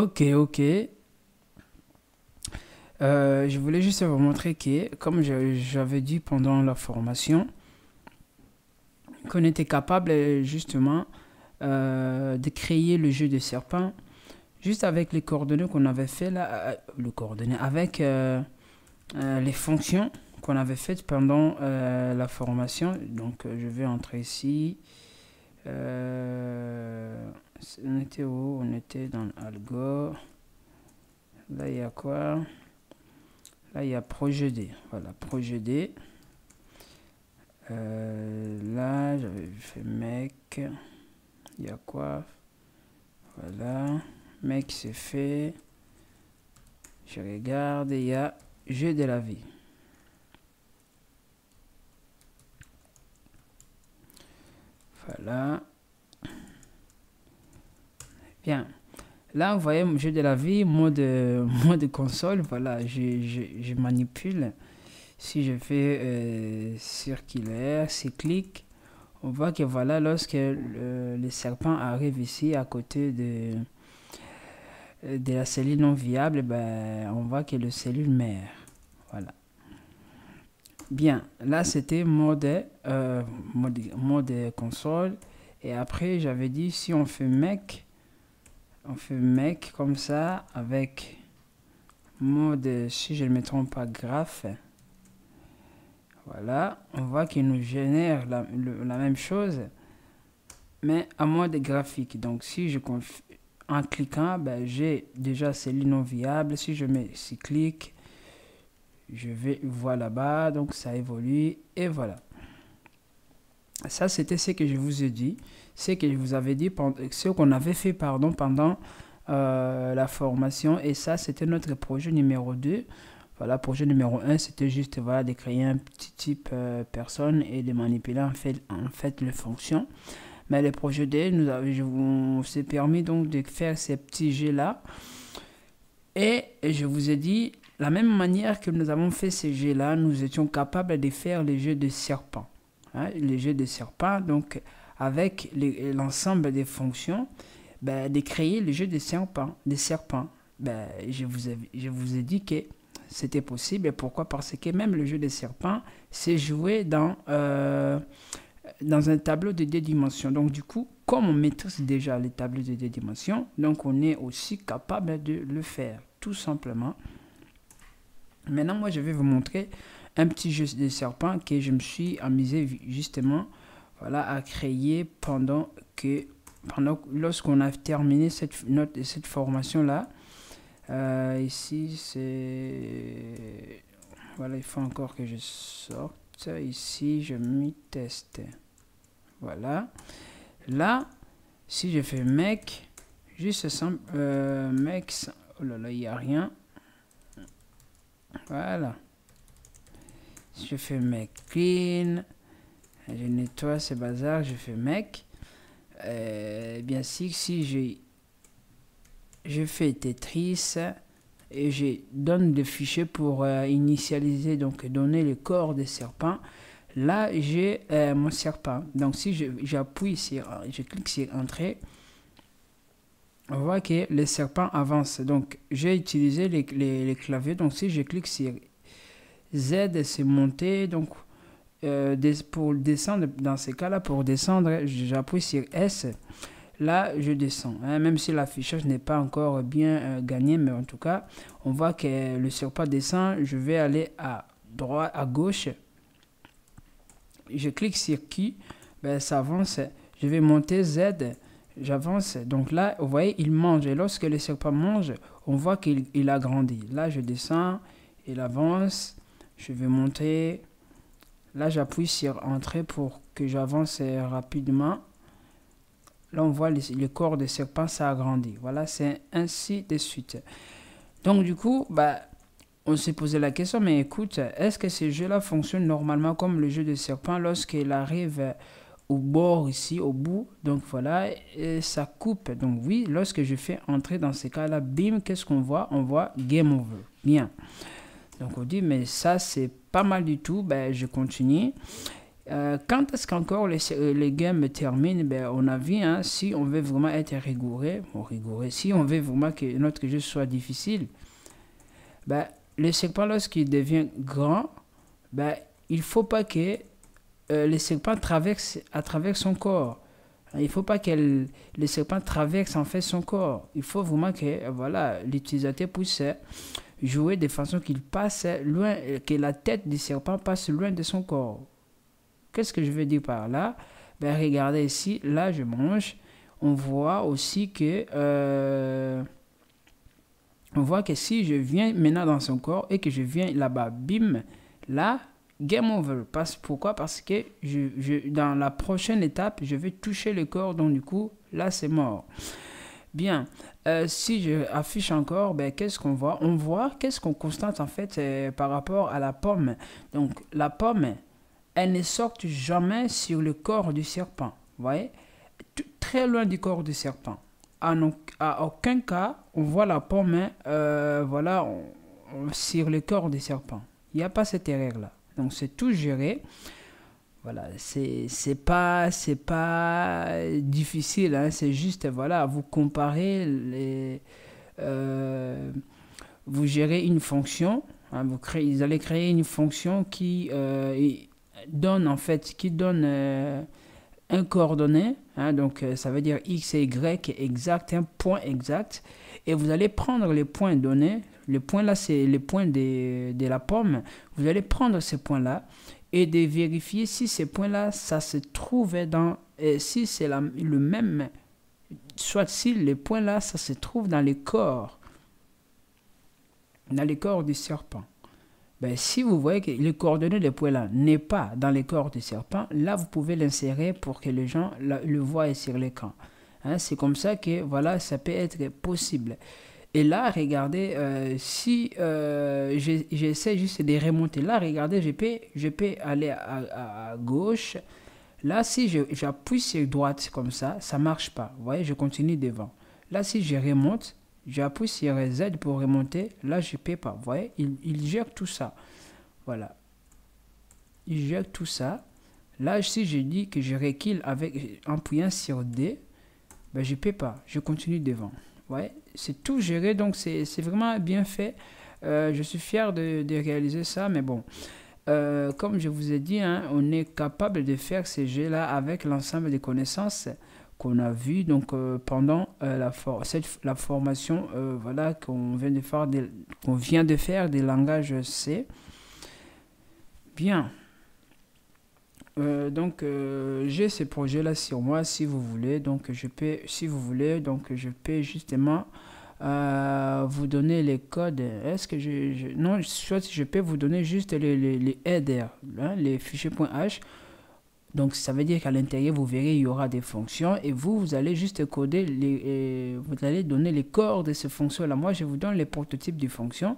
Ok. Je voulais juste vous montrer que, comme j'avais dit pendant la formation, qu'on était capable justement de créer le jeu de serpent juste avec les coordonnées qu'on avait fait là, le coordonnées avec les fonctions qu'on avait faites pendant la formation. Donc je vais entrer ici. On était où? On était dans l'algo. Là il y a quoi? Là il y a projet D. Voilà, projet D. Là j'avais fait mec. Il y a quoi? Voilà. Mec c'est fait. Je regarde et il y a jeu de la vie. Voilà. Bien. Là, vous voyez, jeu de la vie, mode console. Voilà, je manipule. Si je fais circulaire, cyclique, on voit que voilà, lorsque le serpent arrive ici à côté de la cellule non viable, ben, on voit que le cellule mère. Voilà. Bien, là c'était mode console. Et après, j'avais dit si on fait mec comme ça avec mode, si je ne me trompe pas, graphe. Voilà, on voit qu'il nous génère la même chose, mais à mode graphique. Donc si je en cliquant, ben, j'ai déjà cellule non viable. Si je mets cyclique, je vais voir là-bas, donc ça évolue et voilà. Ça c'était ce que je vous ai dit, ce que je vous avais dit, ce qu'on avait fait pendant la formation, et ça c'était notre projet numéro 2. Voilà, projet numéro 1 c'était juste voilà, de créer un petit type personne et de manipuler en fait les fonctions. Mais le projet 2 on s'est permis donc de faire ces petits jeux là, et je vous ai dit la même manière que nous avons fait ces jeux là, nous étions capables de faire les jeux de serpent. Hein, les jeux de serpent, donc avec l'ensemble des fonctions, ben, de créer le jeu de serpent. Ben, je vous ai dit que c'était possible. Et pourquoi? Parce que même le jeu de serpent, c'est joué dans un tableau de 2 dimensions. Donc du coup, comme on maîtrise déjà les tableaux de 2 dimensions, donc on est aussi capable de le faire, tout simplement. Maintenant, moi, je vais vous montrer un petit jeu de serpent que je me suis amusé justement voilà, à créer lorsqu'on a terminé cette formation là. Ici c'est voilà, il faut encore que je sorte. Ici je m'y teste. Voilà, là si je fais mec juste simple, mec, oh là là, il n'y a rien. Voilà, si je fais mec clean, je nettoie ces bazars, je fais mec. Bien si je fais Tetris et je donne des fichiers pour initialiser, donc donner le corps des serpents. Là j'ai mon serpent. Donc si j'appuie sur, je clique sur entrée, on voit que le serpent avance. Donc j'ai utilisé les claviers. Donc si je clique sur Z, c'est monter. Donc pour descendre, dans ces cas là, pour descendre, j'appuie sur S. Là je descends, hein, même si l'affichage n'est pas encore bien gagné, mais en tout cas on voit que le serpent descend. Je vais aller à droite, à gauche, je clique sur Q, ben, ça avance. Je vais monter Z, j'avance. Donc là vous voyez il mange, et lorsque le serpent mange, on voit qu'il a grandi. Là je descends, il avance, je vais monter. Là j'appuie sur entrée pour que j'avance rapidement. Là on voit le corps de serpent, ça a grandi. Voilà, c'est ainsi de suite. Donc du coup, bah, on s'est posé la question, mais écoute, est-ce que ce jeu là fonctionne normalement comme le jeu de serpent lorsqu'il arrive au bord ici, au bout? Donc voilà, et ça coupe. Donc oui, lorsque je fais entrer dans ces cas là, bim, qu'est-ce qu'on voit? On voit game over. Bien. Donc on dit, mais ça c'est pas mal du tout. Ben, je continue. Quand est-ce qu'encore les games terminent? Ben, on a vu, hein, si on veut vraiment être rigoureux, si on veut vraiment que notre jeu soit difficile, ben, le serpent, lorsqu'il devient grand, ben, il ne faut pas que le serpent traverse à travers son corps. Il ne faut pas que le serpent traverse en fait son corps. Il faut vraiment que voilà, l'utilisateur puisse jouer de façon qu'il passe loin, que la tête du serpent passe loin de son corps. Qu'est-ce que je veux dire par là? Ben, regardez ici, là je mange. On voit aussi que si je viens maintenant dans son corps et que je viens là-bas, bim, là, game over. Pourquoi? Parce que dans la prochaine étape, je vais toucher le corps, donc du coup, là c'est mort. Bien, si je affiche encore, ben, qu'est-ce qu'on voit? On voit qu'est-ce qu'on constate en fait par rapport à la pomme. Donc la pomme, elle ne sort jamais sur le corps du serpent. Vous voyez? Très loin du corps du serpent. À aucun cas, on voit la pomme voilà, sur le corps du serpent. Il n'y a pas cette erreur-là. Donc c'est tout géré. Voilà, c'est pas difficile, hein, c'est juste, voilà, vous comparez vous gérez une fonction, hein, vous allez créer une fonction qui donne un coordonné, hein, donc ça veut dire x et y exact, un point exact, et vous allez prendre les points donnés, les points là c'est les points de la pomme, vous allez prendre ces points là, et de vérifier si ces points-là, ça se trouve si c'est le même, soit si les points-là, ça se trouve dans les corps du serpent. Ben, si vous voyez que les coordonnées des points-là n'est pas dans les corps du serpent, là, vous pouvez l'insérer pour que les gens le voient sur l'écran. Hein, c'est comme ça que, voilà, ça peut être possible. Et là, regardez, si j'essaie juste de remonter, là, regardez, je peux aller à gauche. Là, si j'appuie sur droite comme ça ne marche pas. Vous voyez, je continue devant. Là, si je remonte, j'appuie sur Z pour remonter. Là, je ne peux pas. Vous voyez, il gère tout ça. Voilà. Il gère tout ça. Là, si je dis que je recule en appuyant sur D, ben, je ne peux pas. Je continue devant. Ouais, c'est tout géré, donc c'est vraiment bien fait. Je suis fier de réaliser ça, mais bon, comme je vous ai dit, hein, on est capable de faire ces jeux-là avec l'ensemble des connaissances qu'on a vues donc, pendant la formation voilà, qu'on vient de faire des langages C. Bien. Donc j'ai ce projet là sur moi si vous voulez, donc je peux justement vous donner les codes. Est-ce que non, soit je peux vous donner juste les headers, hein, les fichiers .h. Donc ça veut dire qu'à l'intérieur vous verrez il y aura des fonctions et vous allez juste coder vous allez donner les corps de ces fonctions là. Moi je vous donne les prototypes des fonctions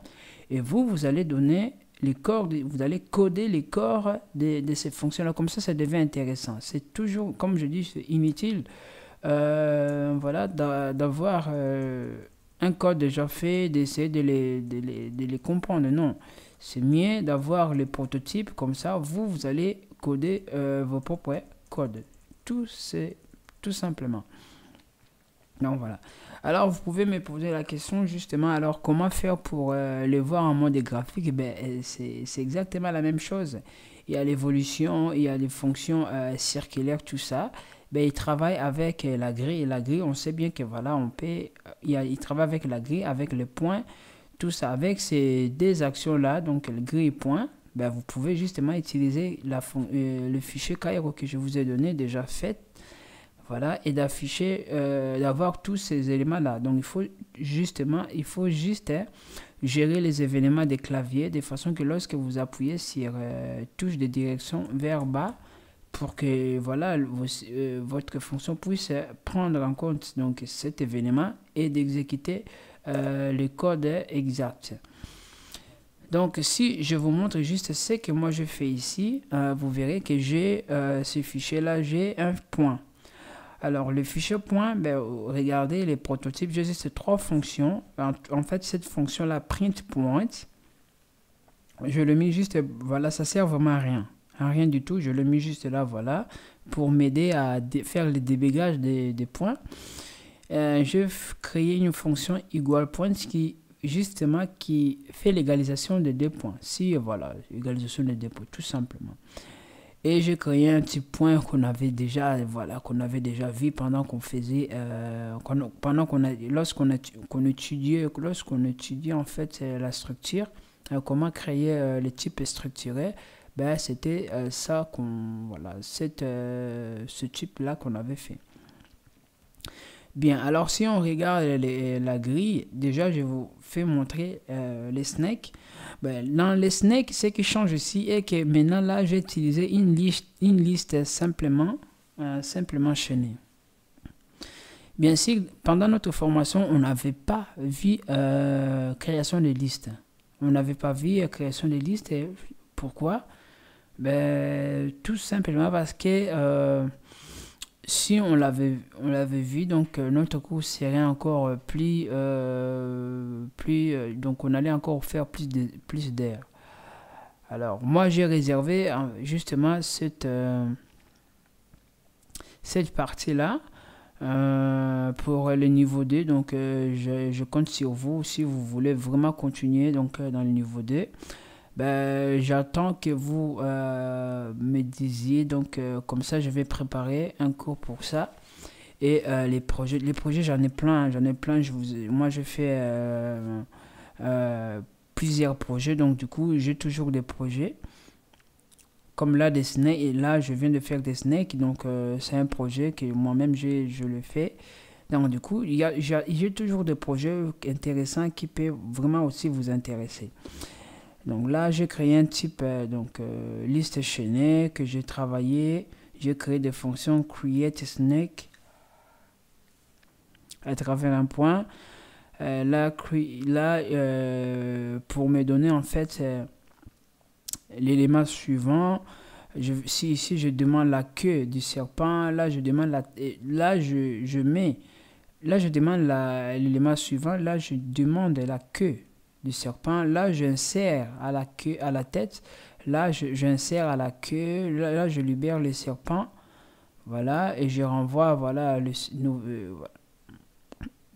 et vous allez donner les corps, vous allez coder les corps de ces fonctions-là. Comme ça devient intéressant. C'est toujours, comme je dis, inutile voilà, d'avoir un code déjà fait, d'essayer de les comprendre. Non, c'est mieux d'avoir les prototypes. Comme ça, vous allez coder vos propres codes. Tout simplement. Donc voilà. Alors vous pouvez me poser la question justement, alors comment faire pour les voir en mode graphique? Ben, c'est exactement la même chose. Il y a l'évolution, il y a les fonctions circulaires, tout ça. Ben, il travaille avec la grille. Et la grille, on sait bien que voilà, il travaille avec la grille, avec les points, tout ça. Avec ces deux actions-là, donc le grille point, ben, vous pouvez justement utiliser le fichier Cairo que je vous ai donné déjà fait. Voilà, et d'afficher, d'avoir tous ces éléments-là. Donc, il faut juste gérer les événements des claviers de façon que lorsque vous appuyez sur touche de direction vers bas, pour que voilà, votre fonction puisse prendre en compte donc, cet événement et d'exécuter le code exact. Donc, si je vous montre juste ce que moi je fais ici, vous verrez que j'ai ce fichier-là, j'ai un point. Alors, le fichier point, ben, regardez les prototypes, j'ai ces trois fonctions. En fait, cette fonction-là, print point, je le mets juste, voilà, ça sert vraiment à rien. Rien du tout, je l'ai mis juste là, voilà, pour m'aider à faire le débégage des points. Je créé une fonction equal points qui justement qui fait l'égalisation de 2 points. Si voilà, égalisation de 2 points, tout simplement. Et j'ai créé un petit point qu'on avait déjà, voilà, qu'on avait déjà vu pendant qu'on faisait, lorsqu'on étudiait en fait la structure, comment créer les types structurés. Ben, c'était ça voilà, ce type là qu'on avait fait. Bien, alors si on regarde la grille, déjà je vous fais montrer les snakes. Ben, dans les snakes, ce qui change ici est que maintenant là, j'ai utilisé une liste simplement chaînée. Bien sûr, pendant notre formation, on n'avait pas vu création de listes. On n'avait pas vu création de listes. Et pourquoi? Ben, tout simplement parce que si on l'avait vu, donc notre cours serait encore donc on allait encore faire plus d'air. Alors moi j'ai réservé justement cette partie là pour le niveau 2, donc je compte sur vous si vous voulez vraiment continuer donc dans le niveau 2. Ben, j'attends que vous me disiez, donc comme ça je vais préparer un cours pour ça. Et les projets j'en ai plein, moi je fais plusieurs projets, donc du coup j'ai toujours des projets. Comme là des snakes, et là je viens de faire des snakes, donc c'est un projet que moi-même je le fais. Donc du coup j'ai toujours des projets intéressants qui peuvent vraiment aussi vous intéresser. Donc là, j'ai créé un type liste chaînée que j'ai travaillé. J'ai créé des fonctions create snake à travers un point. Là, pour me donner en fait l'élément suivant. Si ici je demande la queue du serpent, là je demande là je demande l'élément suivant. Là je demande la queue du serpent. Là j'insère à la queue, à la tête. Là j'insère à la queue. Là je libère le serpent, voilà, et je renvoie, voilà, le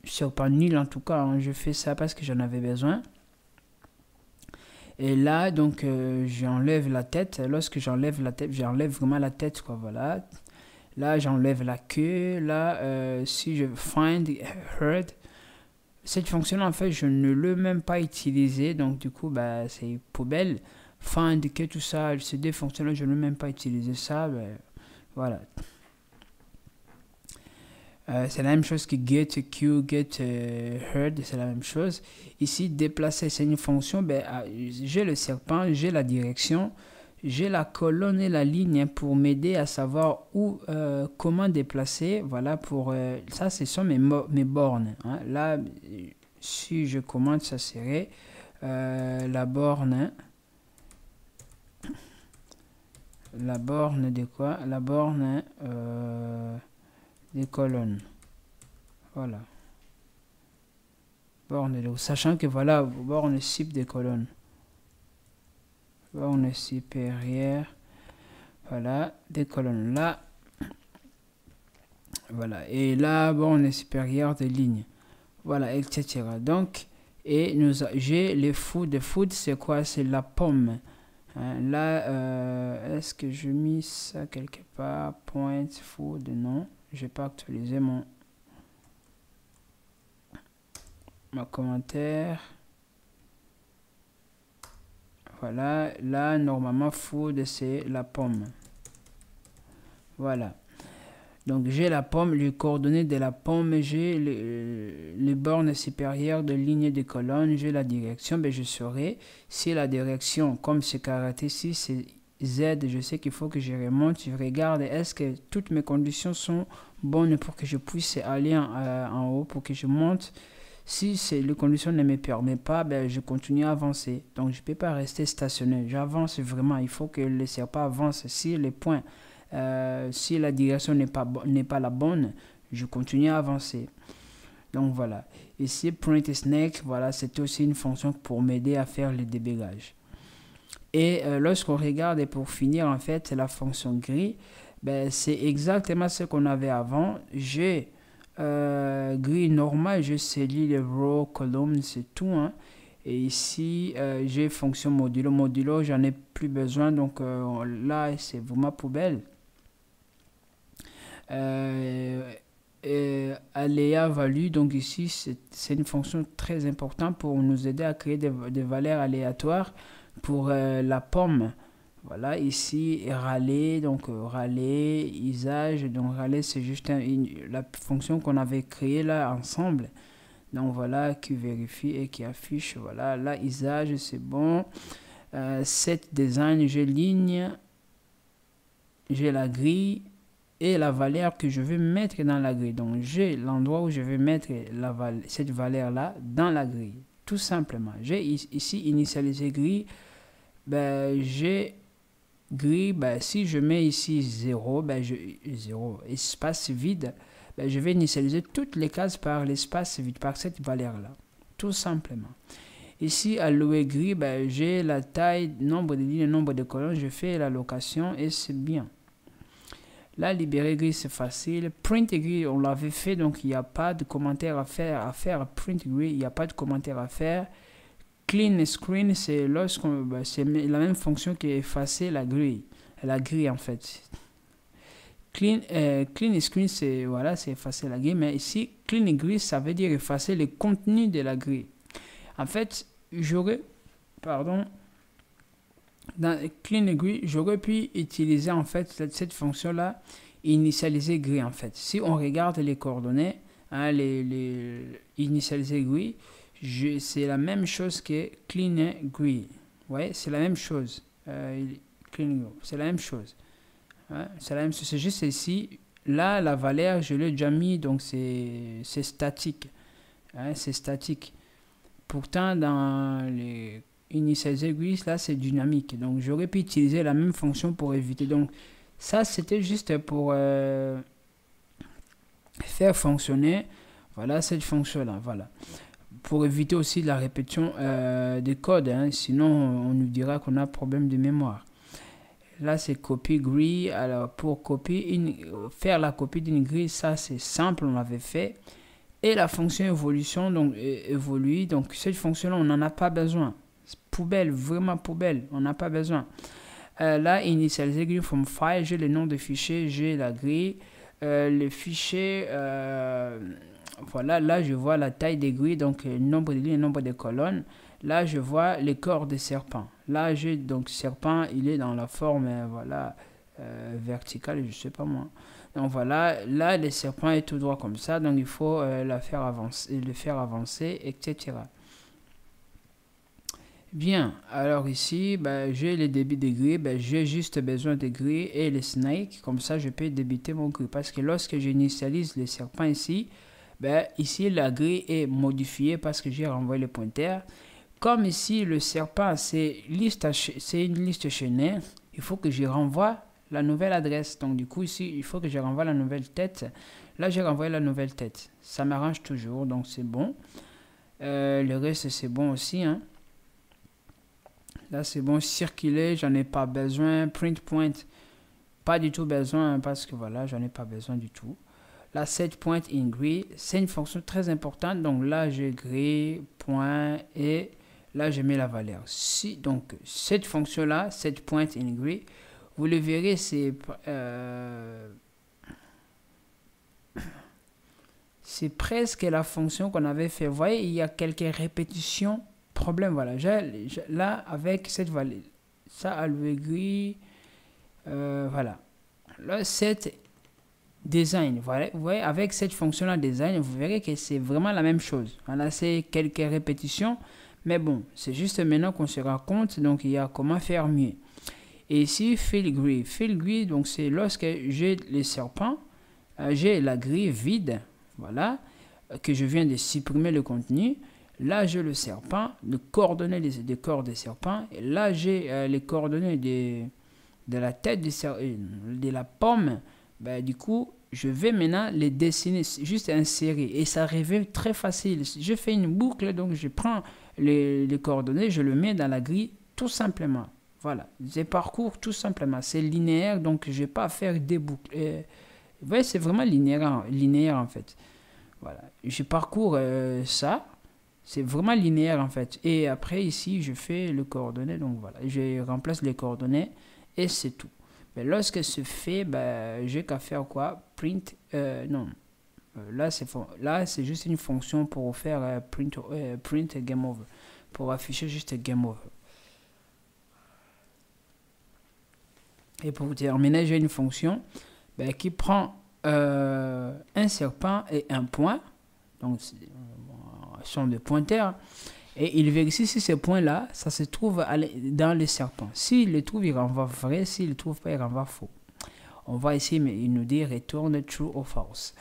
serpent nul en tout cas, hein. Je fais ça parce que j'en avais besoin. Et là donc j'enlève la tête. Lorsque j'enlève la tête, j'enlève vraiment la tête, quoi, voilà. Là j'enlève la queue. Là si je find heard, cette fonction en fait je ne l'ai même pas utilisée, donc du coup bah, c'est poubelle. Find que tout ça, ces deux fonctions là je ne l'ai même pas utilisé, ça, bah, voilà. C'est la même chose que get queue, get heard, c'est la même chose. Ici déplacer, c'est une fonction, ben, j'ai le serpent, j'ai la direction, j'ai la colonne et la ligne pour m'aider à savoir où, comment déplacer. Voilà, pour ça, ce sont mes bornes, hein. Là, si je commande, ça serait la borne. La borne de quoi? La borne des colonnes. Voilà. Borne, sachant que voilà, borne cible des colonnes. Borne supérieure. Voilà, des colonnes là. Voilà, et là, borne supérieure des lignes. Voilà, etc. Donc, et j'ai les food. Food, c'est quoi? C'est la pomme. Hein, là, est-ce que je mis ça quelque part? Point food, non. Je n'ai pas actualisé mon commentaire. Voilà, là normalement food c'est la pomme. Voilà, donc j'ai la pomme, les coordonnées de la pomme, j'ai les bornes supérieures de ligne de colonne, j'ai la direction. Ben je saurai si la direction, comme c'est caractère ici, c'est Z, je sais qu'il faut que je remonte, je regarde est-ce que toutes mes conditions sont bonnes pour que je puisse aller en haut, pour que je monte. Si les conditions ne me permettent pas, ben, je continue à avancer. Donc, je ne peux pas rester stationnaire. J'avance vraiment. Il faut que le serpent avance. Si les points, si la direction n'est pas la bonne, je continue à avancer. Donc, voilà. Ici, print snake, voilà, c'était aussi une fonction pour m'aider à faire le débégage. Et lorsqu'on regarde, et pour finir, en fait, la fonction gris, ben, c'est exactement ce qu'on avait avant. J'ai gris normal, je sélectionne les rows, columns, c'est tout. Hein. Et ici, j'ai fonction modulo. Modulo, j'en ai plus besoin, donc là, c'est vraiment poubelle. Aléa value, donc ici, c'est une fonction très importante pour nous aider à créer des valeurs aléatoires pour la pomme. Voilà, ici, râler, donc râler, usage, donc râler, c'est juste la fonction qu'on avait créée là ensemble. Donc voilà, qui vérifie et qui affiche, voilà, là, usage, c'est bon. Set design, j'ai ligne, j'ai la grille et la valeur que je veux mettre dans la grille. Donc j'ai l'endroit où je vais mettre cette valeur-là dans la grille, tout simplement. J'ai ici initialisé grille, ben, j'ai gris, ben, si je mets ici 0, ben 0, espace vide, ben, je vais initialiser toutes les cases par l'espace vide, par cette valeur-là, tout simplement. Ici, alloué gris, ben, j'ai la taille, nombre de lignes, nombre de colonnes, je fais l'allocation et c'est bien. Là, libérer gris, c'est facile. Print gris, on l'avait fait, donc il n'y a pas de commentaire à faire. Print gris, il n'y a pas de commentaire à faire. Clean screen, c'est lorsqu'on, c'est la même fonction qui effacer la grille en fait. Clean screen, c'est voilà, c'est effacer la grille, mais ici clean grille, ça veut dire effacer le contenu de la grille. En fait, dans clean grille, j'aurais pu utiliser en fait cette fonction là, initialiser grille en fait. Si on regarde les coordonnées, hein, les initialiser grille, c'est la même chose que clean grid. Ouais, c'est la même chose. C'est la même chose. Ouais, c'est la même chose. C'est juste ici. Là, la valeur, je l'ai déjà mis, donc c'est statique. Ouais, c'est statique. Pourtant, dans les initialiser grid, là, c'est dynamique. Donc, j'aurais pu utiliser la même fonction pour éviter. Donc, ça, c'était juste pour faire fonctionner. Voilà, cette fonction-là. Voilà. Pour éviter aussi la répétition des codes, hein, sinon on nous dira qu'on a problème de mémoire. Là c'est copy grille. Alors pour faire la copie d'une grille, ça c'est simple, on l'avait fait. Et la fonction évolution, donc évolue, donc cette fonction là on n'en a pas besoin. Poubelle, vraiment poubelle, on n'a pas besoin. Là initialiser grille from file, j'ai le nom de fichier, j'ai la grille, le fichier. Voilà, là je vois la taille des grilles, donc nombre de lignes, nombre de colonnes. Là je vois les corps des serpents. Là j'ai donc serpent, il est dans la forme voilà verticale, je sais pas moi. Donc voilà, là le serpent est tout droit comme ça, donc il faut le faire avancer, etc. Bien, alors ici, ben, j'ai les débits des grilles, ben, j'ai juste besoin des grilles et les snakes, comme ça je peux débiter mon grille. Parce que lorsque j'initialise les serpents ici, ben, ici la grille est modifiée parce que j'ai renvoyé le pointeur. Comme ici le serpent c'est une liste chaînée, il faut que je renvoie la nouvelle adresse. Donc du coup ici il faut que je renvoie la nouvelle tête. Là j'ai renvoyé la nouvelle tête. Ça m'arrange toujours, donc c'est bon. Le reste c'est bon aussi. Hein. Là c'est bon, circuler, j'en ai pas besoin. Print point, pas du tout besoin parce que voilà, j'en ai pas besoin du tout. La set point in grid, c'est une fonction très importante. Donc là, j'ai grid, point, et là, je mets la valeur. Donc, cette fonction-là, set point in grid, vous le verrez, c'est presque la fonction qu'on avait fait. Vous voyez, il y a quelques répétitions. Problème, voilà. Là, avec cette valeur, ça, alloué grid, voilà. Là, set design, voilà, vous voyez, avec cette fonction là design, vous verrez que c'est vraiment la même chose. Voilà, c'est quelques répétitions, mais bon, c'est juste maintenant qu'on se rend compte, donc il y a comment faire mieux. Et ici, fill grid, donc c'est lorsque j'ai les serpents, j'ai la grille vide, voilà, que je viens de supprimer le contenu. Là, j'ai le serpent, les coordonnées des corps des serpents, et là, j'ai les coordonnées de la tête de la pomme. Ben, du coup, je vais maintenant les dessiner, juste insérer. Et ça révèle très facile. Je fais une boucle, donc je prends les coordonnées, je le mets dans la grille, tout simplement. Voilà, je parcours tout simplement. C'est linéaire, donc je vais pas faire des boucles. Vous voyez, c'est vraiment linéaire en fait. Voilà, je parcours ça. C'est vraiment linéaire en fait. Et après ici, je fais le coordonnées. Donc voilà, je remplace les coordonnées et c'est tout. Mais lorsque c'est fait, ben, j'ai qu'à faire quoi? Print, non. Là, c'est juste une fonction pour faire print game over. Pour afficher juste game over. Et pour terminer, j'ai une fonction ben, qui prend un serpent et un point. Donc, sont des pointeurs. Et il vérifie si ces points-là, ça se trouve dans le serpent. S'il le trouve, il renvoie vrai. S'il ne le trouve pas, il renvoie faux. On va ici, mais il nous dit retourne true ou false.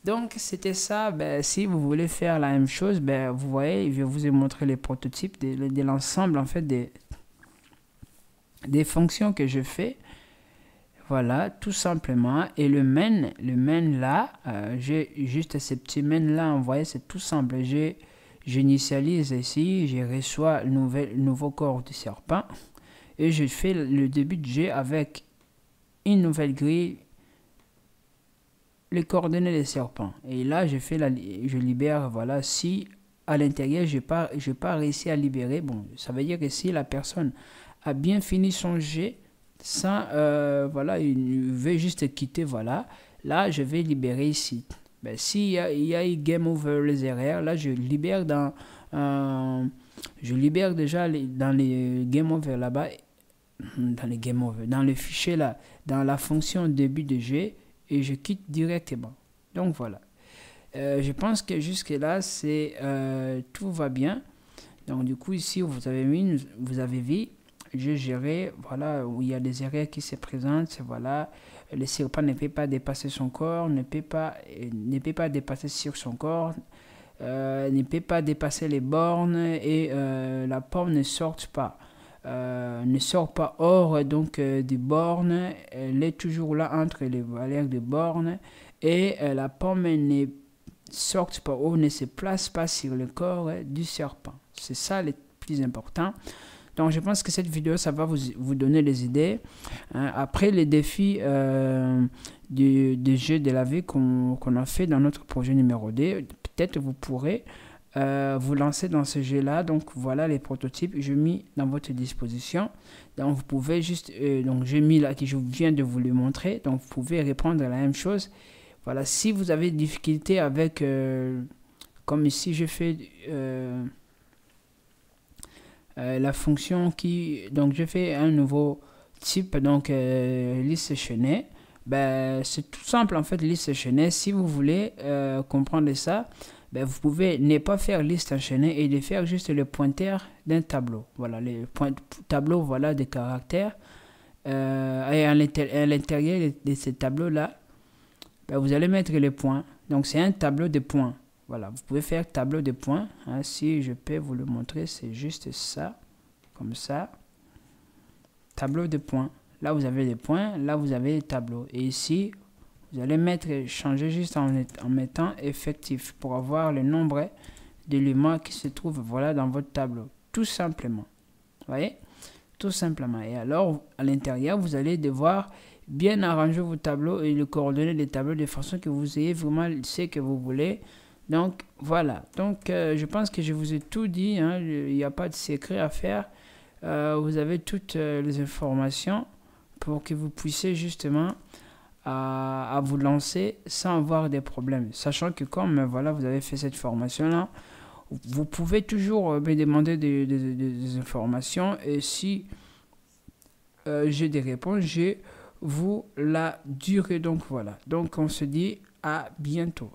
Donc, c'était ça. Ben, si vous voulez faire la même chose, ben, vous voyez, je vous ai montré les prototypes de l'ensemble en fait des fonctions que je fais. Voilà, tout simplement. Et le main là, j'ai juste ces petits main là, vous voyez, c'est tout simple. J'initialise ici, je reçois le nouveau corps du serpent et je fais le début de G avec une nouvelle grille, les coordonnées des serpents. Et là, je libère, voilà, si à l'intérieur, je n'ai pas réussi à libérer, bon, ça veut dire que si la personne a bien fini son G, sans, voilà, il veut juste quitter, voilà, là, je vais libérer ici. Ben, s'il y a eu game over les erreurs, là, je libère déjà dans les game over là-bas, dans le fichier là, dans la fonction début de G, et je quitte directement. Donc, voilà. Je pense que jusque là, tout va bien. Donc, du coup, ici, vous avez vu, je gérais, voilà, où il y a des erreurs qui se présentent, voilà, le serpent ne peut pas dépasser son corps, ne peut pas dépasser sur son corps, ne peut pas dépasser les bornes et la pomme ne sort pas hors donc des bornes, elle est toujours là entre les valeurs de bornes et la pomme ne sort pas ou ne se place pas sur le corps du serpent. C'est ça le plus important. Donc, je pense que cette vidéo, ça va vous donner les idées. Après les défis du jeu de la vie qu'on a fait dans notre projet numéro 2, peut-être vous pourrez vous lancer dans ce jeu-là. Donc, voilà les prototypes que j'ai mis dans votre disposition. Donc, vous pouvez juste... donc, j'ai mis là, que je viens de vous le montrer. Donc, vous pouvez répondre à la même chose. Voilà, si vous avez des difficultés avec... comme ici, je fais... la fonction donc je fais un nouveau type, donc liste chaînée. Ben, c'est tout simple en fait, liste chaînée. Si vous voulez comprendre ça, ben, vous pouvez ne pas faire liste enchaînée et de faire juste le pointeur d'un tableau. Voilà, les tableau, voilà, des caractères. Et à l'intérieur de ce tableau là, ben, vous allez mettre les points. Donc c'est un tableau de points. Voilà, vous pouvez faire tableau de points. Hein, si je peux vous le montrer, c'est juste ça. Comme ça. Tableau de points. Là, vous avez les points. Là, vous avez les tableaux. Et ici, vous allez changer juste en mettant effectif pour avoir le nombre d'éléments qui se trouvent, voilà, dans votre tableau. Tout simplement. Vous voyez? Tout simplement. Et alors, à l'intérieur, vous allez devoir bien arranger vos tableaux et les coordonner des tableaux de façon que vous ayez vraiment ce que vous voulez. Donc, voilà. Donc, je pense que je vous ai tout dit. Hein. Il n'y a pas de secret à faire. Vous avez toutes les informations pour que vous puissiez justement à vous lancer sans avoir des problèmes. Sachant que comme voilà, vous avez fait cette formation-là, vous pouvez toujours me demander des informations. Et si j'ai des réponses, je vous la dirai. Donc, voilà. Donc, on se dit à bientôt.